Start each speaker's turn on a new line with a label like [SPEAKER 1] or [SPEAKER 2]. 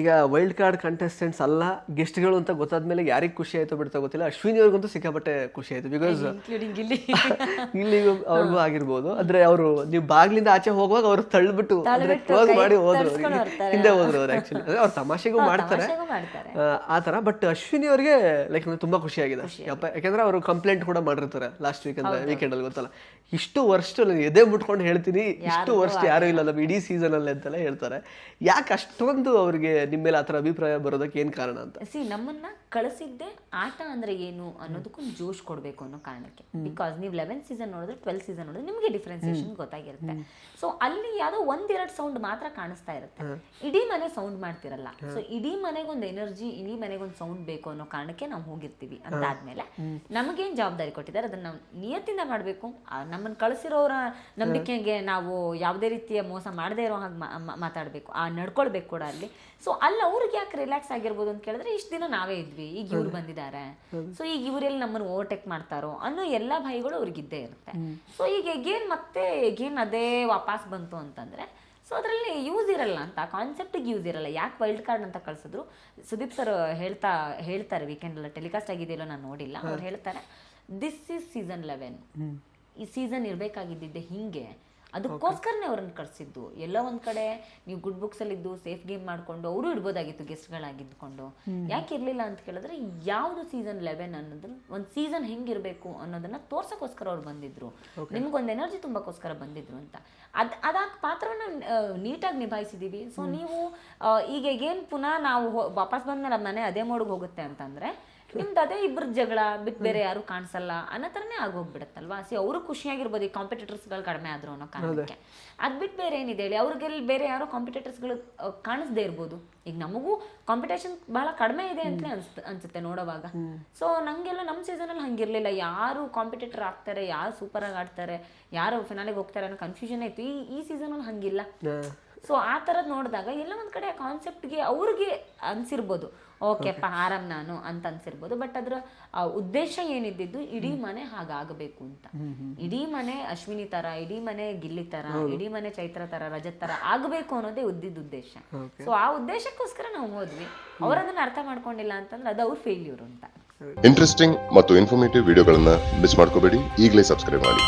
[SPEAKER 1] ಈಗ wild card contestants ಅಲ್ಲ ಗೆಸ್ಟ್ಗಳು ಅಂತ ಗೊತ್ತಾದ್ಮೇಲೆ ಯಾರಿಗೆ ಖುಷಿ ಆಯ್ತು ಬಿಡ್ತಾ ಗೊತ್ತಿಲ್ಲ, ಅಶ್ವಿನಿ ಅವ್ರಿಗಂತೂ ಸಿಕ್ಕಾಪಟ್ಟೆ ಖುಷಿ ಆಯ್ತು. ಬಿಕಾಸ್ ಇಲ್ಲಿ ಅವ್ರಿಗೂ ಆಗಿರ್ಬೋದು, ಅಂದ್ರೆ ಅವರು ನೀವು ಬಾಗ್ಲಿಂದ ಆಚೆ ಹೋಗುವಾಗ ಅವ್ರು ತಳ್ಳಿಬಿಟ್ಟು ಕ್ಲೋಸ್ ಮಾಡಿ ಹೋದ್ರು, ಹಿಂದೆ ಹೋದ್ರು ಅವ್ರು. ಆಕ್ಚುಲಿ ಅವ್ರು ತಮಾಷೆಗೂ ಮಾಡ್ತಾರೆ ಆ ತರ. ಬಟ್ ಅಶ್ವಿನಿ ಅವ್ರಿಗೆ ಲೈಕ್ ತುಂಬಾ ಖುಷಿ ಆಗಿದೆ, ಯಾಕಂದ್ರೆ ಅವರು ಕಂಪ್ಲೇಂಟ್ ಕೂಡ ಮಾಡಿರ್ತಾರೆ ಲಾಸ್ಟ್ ವೀಕೆಂಡ್ ಅಲ್ಲಿ, ಗೊತ್ತಲ್ಲ ಇಷ್ಟು ವರ್ಷ ಎದೆ ಮುಟ್ಕೊಂಡು ಹೇಳ್ತೀನಿ, ಇಷ್ಟು ವರ್ಷ ಯಾರು ಇಲ್ಲ ನಮ್ಮ ಇಡೀ ಸೀಸನ್ ಅಲ್ಲಿ ಅಂತೆಲ್ಲ ಹೇಳ್ತಾರೆ. ಯಾಕೆ ಅಷ್ಟೊಂದು ಅವ್ರಿಗೆ ನಿಮ್ಮ ಮೇಲೆ ಆತರ ಅಭಿಪ್ರಾಯ ಬರೋದಕ್ಕೆ ಏನ್ ಕಾರಣ ಅಂತ?
[SPEAKER 2] ನಮ್ಮನ್ನ ಕಳಿಸಿದ್ದೆ ಆಟ ಅಂದ್ರೆ ಏನು ಅನ್ನೋದಕ್ಕೊಂದು ಜೋಶ್ ಕೊಡ್ಬೇಕು ಅನ್ನೋ ಕಾರಣಕ್ಕೆ. ಬಿಕಾಸ್ ನೀವು 11th ಸೀಸನ್ ನೋಡಿದ್ರೆ 12th ಸೀಸನ್ ನೋಡಿದ್ರೆ ನಿಮಗೆ ಡಿಫ್ರೆನ್ಸಿಯೇಷನ್ ಗೊತ್ತಾಗಿರುತ್ತೆ. ಸೊ ಅಲ್ಲಿ ಯಾವ್ದೋ ಒಂದೆರಡು ಸೌಂಡ್ ಮಾತ್ರ ಕಾಣಿಸ್ತಾ ಇರುತ್ತೆ, ಇಡೀ ಮನೆ ಸೌಂಡ್ ಮಾಡ್ತಿರಲ್ಲ. ಸೊ ಇಡೀ ಮನೆಗೊಂದು ಎನರ್ಜಿ, ಇಡೀ ಮನೆಗೊಂದು ಸೌಂಡ್ ಬೇಕು ಅನ್ನೋ ಕಾರಣಕ್ಕೆ ನಾವು ಹೋಗಿರ್ತೀವಿ. ಅಂತಾದ್ಮೇಲೆ ನಮಗೇನ್ ಜವಾಬ್ದಾರಿ ಕೊಟ್ಟಿದ್ದಾರೆ ಅದನ್ನ ನಾವು ನಿಯತ್ತಿಂದ ಮಾಡ್ಬೇಕು. ನಮ್ಮನ್ನ ಕಳಿಸಿರೋರ ನಂಬಿಕೆಗೆ ನಾವು ಯಾವುದೇ ರೀತಿಯ ಮೋಸ ಮಾಡದೇ ಇರೋ ಹಾಗೆ ಮಾತಾಡ್ಬೇಕು, ನಡ್ಕೊಳ್ಬೇಕು ಕೂಡ ಅಲ್ಲಿ. ಸೊ ಅಲ್ಲಿ ಅವ್ರಿಗೆ ಯಾಕೆ ರಿಲ್ಯಾಕ್ಸ್ ಆಗಿರ್ಬೋದು ಅಂತ ಕೇಳಿದ್ರೆ, ಇಷ್ಟು ದಿನ ನಾವೇ ಇದ್ವಿ, ಈಗ ಇವ್ರು ಬಂದಿದ್ದಾರೆ, ಸೊ ಈಗ ಇವರೆಲ್ಲ ನಮ್ಮನ್ನು ಓವರ್ಟೇಕ್ ಮಾಡ್ತಾರೋ ಅನ್ನೋ ಎಲ್ಲ ಭಯಗಳು ಅವ್ರಿಗಿದ್ದೇ ಇರುತ್ತೆ. ಸೊ ಈಗ ಎಗೇನ್ ಅದೇ ವಾಪಸ್ ಬಂತು ಅಂತಂದ್ರೆ ಸೊ ಅದರಲ್ಲಿ ಯೂಸ್ ಇರಲ್ಲ ಅಂತ, ಕಾನ್ಸೆಪ್ಟಿಗೆ ಯೂಸ್ ಇರಲ್ಲ. ಯಾಕೆ ವೈಲ್ಡ್ ಕಾರ್ಡ್ ಅಂತ ಕಳ್ಸಿದ್ರು? ಸುದೀಪ್ ಸರ್ ಹೇಳ್ತಾರೆ ವೀಕೆಂಡ್ ಎಲ್ಲ ಟೆಲಿಕಾಸ್ಟ್ ಆಗಿದೆಯಲ್ಲೋ ನಾನು ನೋಡಿಲ್ಲ, ಅವ್ರು ಹೇಳ್ತಾರೆ ದಿಸ್ ಈಸ್ ಸೀಸನ್ 11, ಈ ಸೀಸನ್ ಇರಬೇಕಾಗಿದ್ದಿದ್ದೆ ಹಿಂಗೆ, ಅದಕ್ಕೋಸ್ಕರನೇ ಅವ್ರನ್ನ ಕಳ್ಸಿದ್ದು. ಎಲ್ಲ ಒಂದ್ ಕಡೆ ನೀವು ಗುಡ್ ಬುಕ್ಸ್ ಅಲ್ಲಿ ಇದ್ದು ಸೇಫ್ ಗೇಮ್ ಮಾಡ್ಕೊಂಡು ಅವರು ಇಡ್ಬೋದಾಗಿತ್ತು ಗೆಸ್ಟ್ಗಳಾಗಿದ್ಕೊಂಡು, ಯಾಕೆ ಇರ್ಲಿಲ್ಲ ಅಂತ ಕೇಳಿದ್ರೆ ಯಾವ್ದು ಸೀಸನ್ 11 ಅನ್ನೋದನ್ನ ಒಂದು ಸೀಸನ್ ಹೆಂಗಿರ್ಬೇಕು ಅನ್ನೋದನ್ನ ತೋರ್ಸಕ್ಕೋಸ್ಕರ ಅವ್ರು ಬಂದಿದ್ರು, ನಿಮ್ಗೊಂದು ಎನರ್ಜಿ ತುಂಬಕ್ಕೋಸ್ಕರ ಬಂದಿದ್ರು ಅಂತ. ಅದಾದ ಪಾತ್ರವನ್ನ ನೀಟಾಗಿ ನಿಭಾಯಿಸಿದೀವಿ. ಸೊ ನೀವು ಈಗ ಏನ್ ಪುನಃ ನಾವು ವಾಪಸ್ ಬಂದ್ಮೇಲೆ ಮನೆ ಅದೇ ಮೋಡ್ಗೆ ಹೋಗುತ್ತೆ ಅಂತಂದ್ರೆ ನಿಮ್ದು ಅದೇ ಇಬ್ಬರ ಜಗಳ ಬಿಟ್ಟು ಬೇರೆ ಯಾರು ಕಾಣಿಸಲ್ಲ ಅನ್ನೋ ಥರನೇ ಆಗೋಗ್ಬಿಡುತ್ತಲ್ವಾ. ಅವರು ಖುಷಿಯಾಗಿರ್ಬೋದು, ಈ ಕಾಂಪಿಟೇಟರ್ಸ್ಗಳು ಕಡಿಮೆ ಆದ್ರು ಅನ್ನೋ ಕಾರಣಕ್ಕೆ. ಅದ್ ಬಿಟ್ಟು ಬೇರೆ ಏನಿದೆ ಹೇಳಿ, ಅವ್ರಿಗೆ ಬೇರೆ ಯಾರೋ ಕಾಂಪಿಟೇಟರ್ಸ್ಗಳು ಕಾಣಿಸ್ದೇ ಇರ್ಬೋದು. ಈಗ ನಮಗೂ ಕಾಂಪಿಟೇಷನ್ ಬಹಳ ಕಡಿಮೆ ಇದೆ ಅಂತಲೇ ಅನ್ಸುತ್ತೆ ನೋಡೋವಾಗ. ಸೊ ನಂಗೆಲ್ಲ ನಮ್ಮ ಸೀಸನಲ್ಲಿ ಹಂಗಿರ್ಲಿಲ್ಲ, ಯಾರು ಕಾಂಪಿಟೇಟರ್ ಆಗ್ತಾರೆ, ಯಾರು ಸೂಪರ್ ಆಗಿ ಆಡ್ತಾರೆ, ಯಾರು ಫಿನಾಲಿಗೆ ಹೋಗ್ತಾರೆ ಅನ್ನೋ ಕನ್ಫ್ಯೂಷನ್ ಇತ್ತು. ಈ ಸೀಸನಲ್ಲಿ ಹಂಗಿಲ್ಲ. ಸೊ ಆ ಥರದ್ದು ನೋಡಿದಾಗ ಎಲ್ಲ ಒಂದು ಕಡೆ ಕಾನ್ಸೆಪ್ಟ್ಗೆ ಅವ್ರಿಗೆ ಅನ್ಸಿರ್ಬೋದು, ಓಕೆಪ್ಪ ಆರಾಮ್ ನಾನು ಅಂತ ಅನ್ಸಿರ್ಬೋದು. ಬಟ್ ಅದ್ರ ಉದ್ದೇಶ ಏನಿದ್ದು ಇಡೀ ಮನೆ ಹಾಗಾಗಬೇಕು ಅಂತ, ಇಡೀ ಮನೆ ಅಶ್ವಿನಿ ತರ, ಇಡೀ ಮನೆ ಗಿಲ್ಲಿ ತರ, ಇಡೀ ಮನೆ ಚೈತ್ರ ತರ, ರಜತ್ ತರ ಆಗಬೇಕು ಅನ್ನೋದೇ ಉದ್ದೇಶ. ಸೊ ಆ ಉದ್ದೇಶಕ್ಕೋಸ್ಕರ ನಾವು ಹೋದ್ವಿ. ಅವರದನ್ನ ಅರ್ಥ ಮಾಡ್ಕೊಂಡಿಲ್ಲ ಅಂತಂದ್ರೆ ಅದು ಅವ್ರ ಫೇಲ್ಯೂರ್ ಅಂತ.
[SPEAKER 3] ಇಂಟ್ರೆಸ್ಟಿಂಗ್ ಮತ್ತು ಇನ್ಫಾರ್ಮೇಟಿವ್ ವಿಡಿಯೋಗಳನ್ನ ಮಿಸ್ ಮಾಡ್ಕೋಬೇಡಿ, ಈಗಲೇ ಸಬ್ಸ್ಕ್ರೈಬ್ ಮಾಡಿ.